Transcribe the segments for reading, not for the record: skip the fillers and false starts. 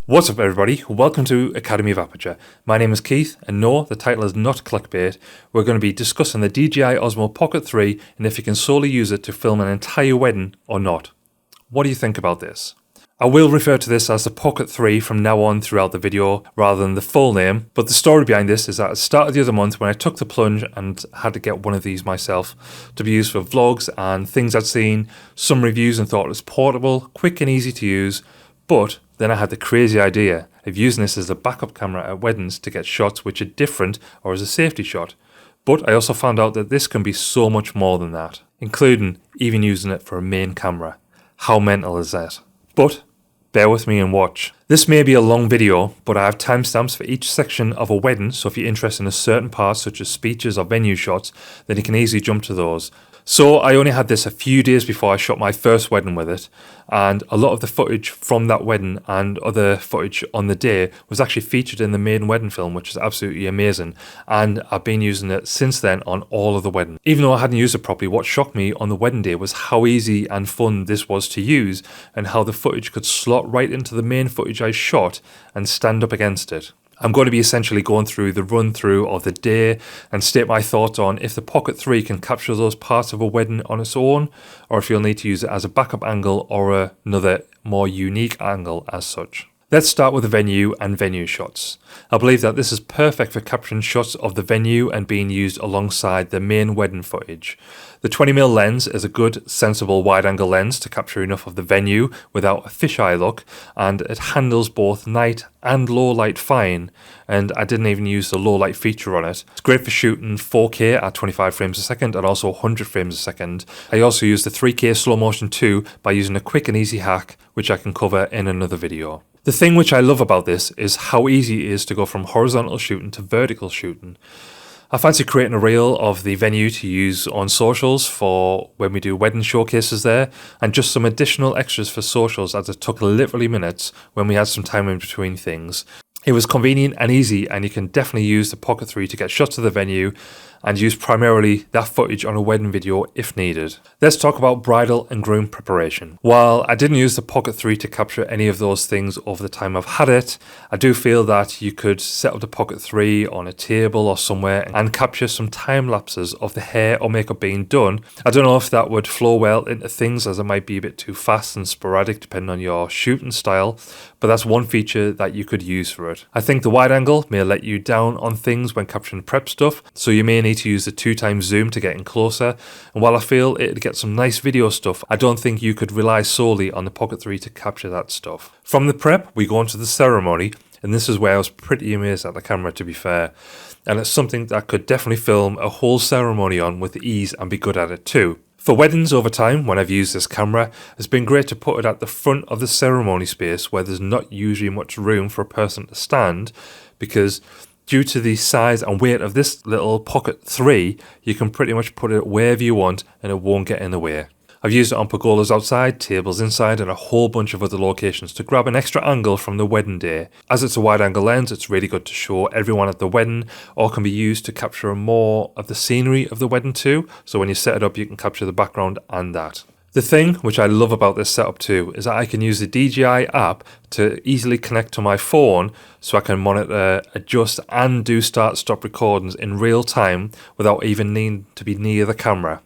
What's up everybody, welcome to Academy of Aperture. My name is Keith, and no, the title is not clickbait. We're going to be discussing the DJI OSMO Pocket 3 and if you can solely use it to film an entire wedding or not. What do you think about this? I will refer to this as the Pocket 3 from now on throughout the video rather than the full name, but the story behind this is that it started the other month when I took the plunge and had to get one of these myself to be used for vlogs and things I'd seen, some reviews, and thought it was portable, quick and easy to use, but then I had the crazy idea of using this as a backup camera at weddings to get shots which are different or as a safety shot. But I also found out that this can be so much more than that, including even using it for a main camera. How mental is that? But bear with me and watch. This may be a long video, but I have timestamps for each section of a wedding, so if you're interested in a certain part such as speeches or venue shots, then you can easily jump to those. So I only had this a few days before I shot my first wedding with it, and a lot of the footage from that wedding and other footage on the day was actually featured in the maiden wedding film, which is absolutely amazing, and I've been using it since then on all of the weddings. Even though I hadn't used it properly, what shocked me on the wedding day was how easy and fun this was to use and how the footage could slot right into the main footage I shot and stand up against it. I'm going to be essentially going through the run-through of the day and state my thoughts on if the Pocket 3 can capture those parts of a wedding on its own, or if you'll need to use it as a backup angle or another more unique angle as such. Let's start with the venue and venue shots. I believe that this is perfect for capturing shots of the venue and being used alongside the main wedding footage. The 20mm lens is a good, sensible wide-angle lens to capture enough of the venue without a fisheye look, and it handles both night and low light fine, and I didn't even use the low light feature on it. It's great for shooting 4K at 25 frames a second and also 100 frames a second. I also used the 3K slow motion too by using a quick and easy hack, which I can cover in another video. The thing which I love about this is how easy it is to go from horizontal shooting to vertical shooting. I fancy creating a reel of the venue to use on socials for when we do wedding showcases there, and just some additional extras for socials as it took literally minutes when we had some time in between things. It was convenient and easy, and you can definitely use the Pocket 3 to get shots of the venue and use primarily that footage on a wedding video if needed. Let's talk about bridal and groom preparation. While I didn't use the Pocket 3 to capture any of those things over the time I've had it, I do feel that you could set up the Pocket 3 on a table or somewhere and capture some time lapses of the hair or makeup being done. I don't know if that would flow well into things, as it might be a bit too fast and sporadic depending on your shooting style, but that's one feature that you could use for it. I think the wide angle may let you down on things when capturing prep stuff, so you may need to use the 2x zoom to get in closer, and while I feel it'd get some nice video stuff, I don't think you could rely solely on the Pocket 3 to capture that stuff. From the prep, we go on to the ceremony, and this is where I was pretty amazed at the camera, to be fair, and it's something that I could definitely film a whole ceremony on with ease and be good at it too. For weddings over time, when I've used this camera, it's been great to put it at the front of the ceremony space where there's not usually much room for a person to stand, because due to the size and weight of this little Pocket 3, you can pretty much put it wherever you want and it won't get in the way. I've used it on pergolas outside, tables inside, and a whole bunch of other locations to grab an extra angle from the wedding day. As it's a wide angle lens, it's really good to show everyone at the wedding, or can be used to capture more of the scenery of the wedding too, so when you set it up you can capture the background and that. The thing which I love about this setup too is that I can use the DJI app to easily connect to my phone, so I can monitor, adjust and do start-stop recordings in real time without even needing to be near the camera.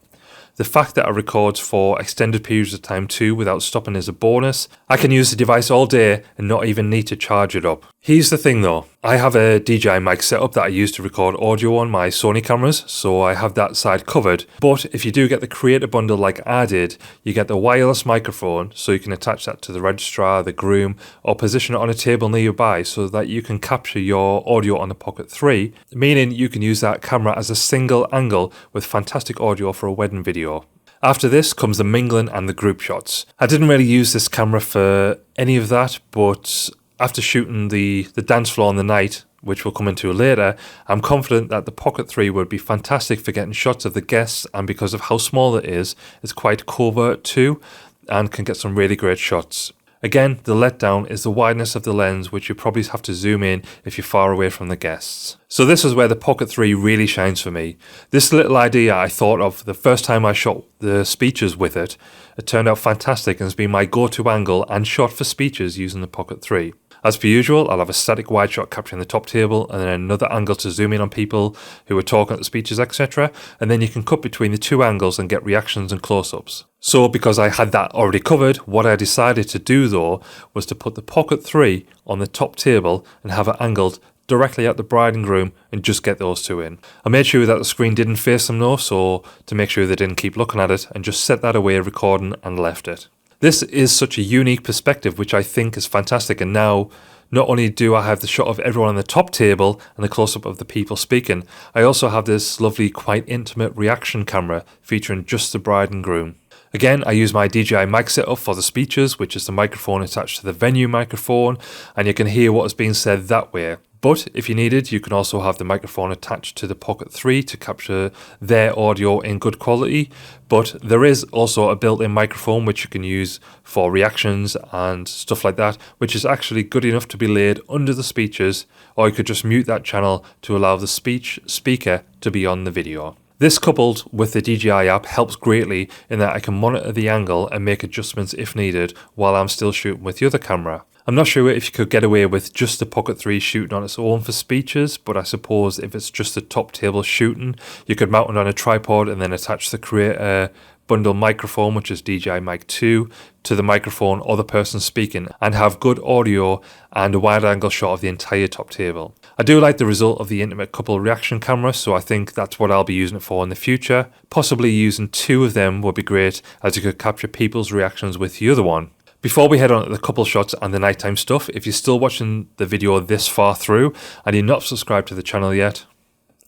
The fact that it records for extended periods of time too without stopping is a bonus. I can use the device all day and not even need to charge it up. Here's the thing though, I have a DJI mic setup that I use to record audio on my Sony cameras, so I have that side covered. But if you do get the creator bundle like I did, you get the wireless microphone, so you can attach that to the registrar, the groom, or position it on a table nearby so that you can capture your audio on the Pocket 3, meaning you can use that camera as a single angle with fantastic audio for a wedding video. After this comes the mingling and the group shots. I didn't really use this camera for any of that, but after shooting the dance floor on the night, which we'll come into later, I'm confident that the Pocket 3 would be fantastic for getting shots of the guests, and because of how small it is, it's quite covert too, and can get some really great shots. Again, the letdown is the wideness of the lens, which you probably have to zoom in if you're far away from the guests. So this is where the Pocket 3 really shines for me. This little idea I thought of the first time I shot the speeches with it. It turned out fantastic and has been my go-to angle and shot for speeches using the Pocket 3. As per usual, I'll have a static wide shot capturing the top table and then another angle to zoom in on people who are talking at the speeches, etc. And then you can cut between the two angles and get reactions and close-ups. So because I had that already covered, what I decided to do though was to put the Pocket 3 on the top table and have it angled directly at the bride and groom and just get those two in. I made sure that the screen didn't face them though, so to make sure they didn't keep looking at it, and just set that away recording and left it. This is such a unique perspective which I think is fantastic, and now not only do I have the shot of everyone on the top table and the close-up of the people speaking, I also have this lovely quite intimate reaction camera featuring just the bride and groom. Again, I use my DJI mic setup for the speeches, which is the microphone attached to the venue microphone, and you can hear what is being said that way. But if you needed, you can also have the microphone attached to the Pocket 3 to capture their audio in good quality. But there is also a built-in microphone which you can use for reactions and stuff like that, which is actually good enough to be laid under the speeches, or you could just mute that channel to allow the speaker to be on the video. This coupled with the DJI app helps greatly in that I can monitor the angle and make adjustments if needed while I'm still shooting with the other camera. I'm not sure if you could get away with just the Pocket 3 shooting on its own for speeches, but I suppose if it's just the top table shooting, you could mount it on a tripod and then attach the creator bundle microphone, which is DJI Mic 2, to the microphone or the person speaking, and have good audio and a wide angle shot of the entire top table. I do like the result of the intimate couple reaction camera, so I think that's what I'll be using it for in the future. Possibly using two of them would be great, as you could capture people's reactions with the other one. Before we head on to the couple shots and the nighttime stuff, if you're still watching the video this far through and you're not subscribed to the channel yet,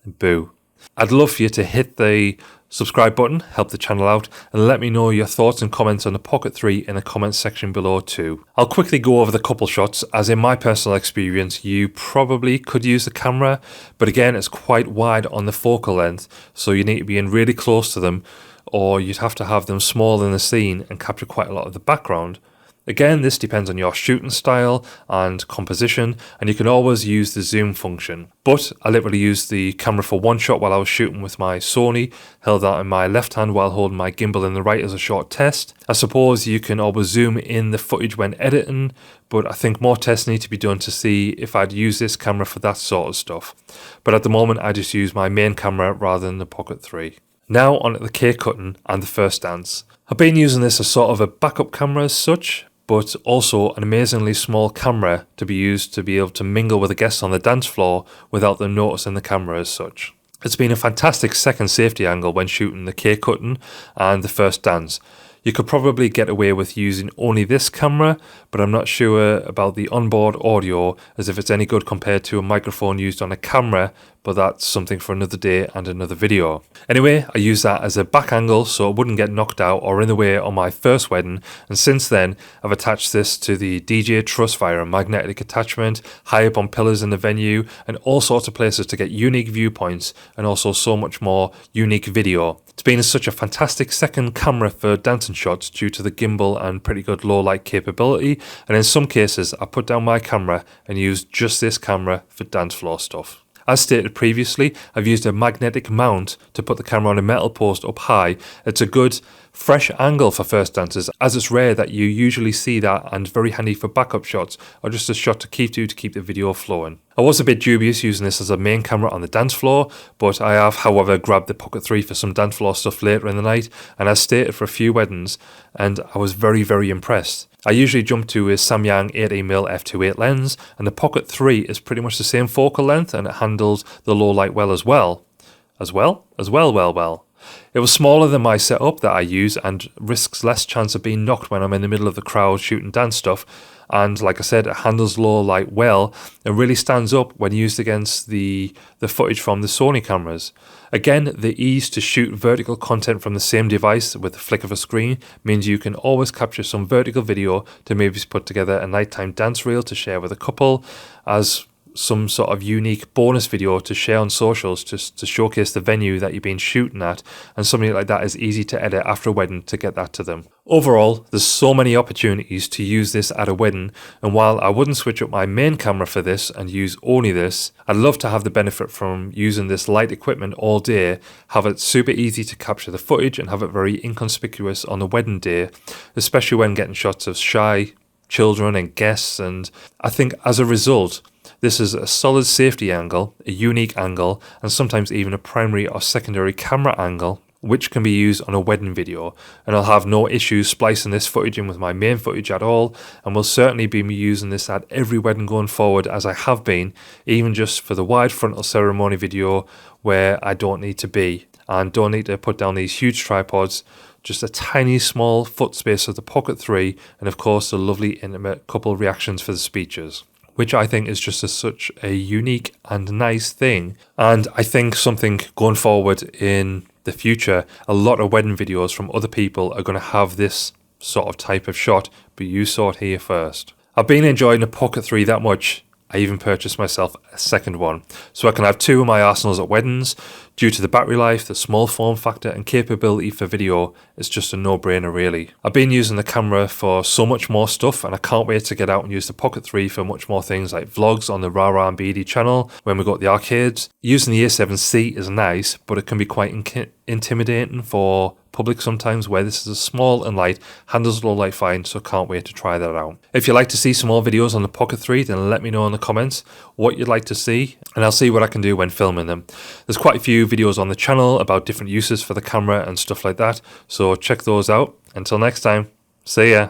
boo. I'd love for you to hit the subscribe button, help the channel out, and let me know your thoughts and comments on the Pocket 3 in the comments section below too. I'll quickly go over the couple shots, as in my personal experience you probably could use the camera, but again it's quite wide on the focal length, so you need to be in really close to them, or you'd have to have them small in the scene and capture quite a lot of the background. Again, this depends on your shooting style and composition, and you can always use the zoom function. But I literally used the camera for one shot while I was shooting with my Sony, held that in my left hand while holding my gimbal in the right as a short test. I suppose you can always zoom in the footage when editing, but I think more tests need to be done to see if I'd use this camera for that sort of stuff. But at the moment I just use my main camera rather than the Pocket 3. Now on to the cake cutting and the first dance. I've been using this as sort of a backup camera as such, but also an amazingly small camera to be used to be able to mingle with the guests on the dance floor without them noticing the camera as such. It's been a fantastic second safety angle when shooting the cake cutting and the first dance. You could probably get away with using only this camera, but I'm not sure about the onboard audio, as if it's any good compared to a microphone used on a camera, but that's something for another day and another video. Anyway, I used that as a back angle so it wouldn't get knocked out or in the way on my first wedding, and since then I've attached this to the DJ truss via a magnetic attachment, high up on pillars in the venue, and all sorts of places to get unique viewpoints and also so much more unique video. It's been such a fantastic second camera for dancing shots due to the gimbal and pretty good low light capability, and in some cases I put down my camera and used just this camera for dance floor stuff. As stated previously, I've used a magnetic mount to put the camera on a metal post up high. It's a good fresh angle for first dancers, as it's rare that you usually see that, and very handy for backup shots or just a shot to keep the video flowing. I was a bit dubious using this as a main camera on the dance floor, but I have however grabbed the Pocket 3 for some dance floor stuff later in the night, and as stated for a few weddings, and I was very impressed. I usually jump to a Samyang 18mm f2.8 lens, and the Pocket 3 is pretty much the same focal length, and it handles the low light well as well. It was smaller than my setup that I use and risks less chance of being knocked when I'm in the middle of the crowd shooting dance stuff, and like I said, it handles low light well and really stands up when used against the footage from the Sony cameras. Again, the ease to shoot vertical content from the same device with the flick of a screen means you can always capture some vertical video to maybe put together a nighttime dance reel to share with a couple, as some sort of unique bonus video to share on socials just to showcase the venue that you've been shooting at, and something like that is easy to edit after a wedding to get that to them. Overall, there's so many opportunities to use this at a wedding, and while I wouldn't switch up my main camera for this and use only this, I'd love to have the benefit from using this light equipment all day, have it super easy to capture the footage and have it very inconspicuous on the wedding day, especially when getting shots of shy, children and guests, and I think as a result, this is a solid safety angle, a unique angle, and sometimes even a primary or secondary camera angle, which can be used on a wedding video. And I'll have no issues splicing this footage in with my main footage at all, and will certainly be using this at every wedding going forward, as I have been, even just for the wide frontal ceremony video where I don't need to be and don't need to put down these huge tripods, just a tiny small foot space of the Pocket 3, and of course the lovely intimate couple reactions for the speeches, which I think is just such a unique and nice thing. And I think something going forward in the future, a lot of wedding videos from other people are going to have this sort of type of shot, but you saw it here first. I've been enjoying the Pocket 3 that much, I even purchased myself a second one, so I can have two of my arsenals at weddings. Due to the battery life, the small form factor and capability for video, it's just a no-brainer really. I've been using the camera for so much more stuff, and I can't wait to get out and use the Pocket 3 for much more things like vlogs on the Rara and BD channel when we go to the arcades. Using the A7C is nice, but it can be quite intimidating for public sometimes, where this is small and light, handles low light fine, so can't wait to try that out. If you'd like to see some more videos on the Pocket 3, then let me know in the comments what you'd like to see, and I'll see what I can do when filming them. There's quite a few videos on the channel about different uses for the camera and stuff like that, so check those out. Until next time, see ya.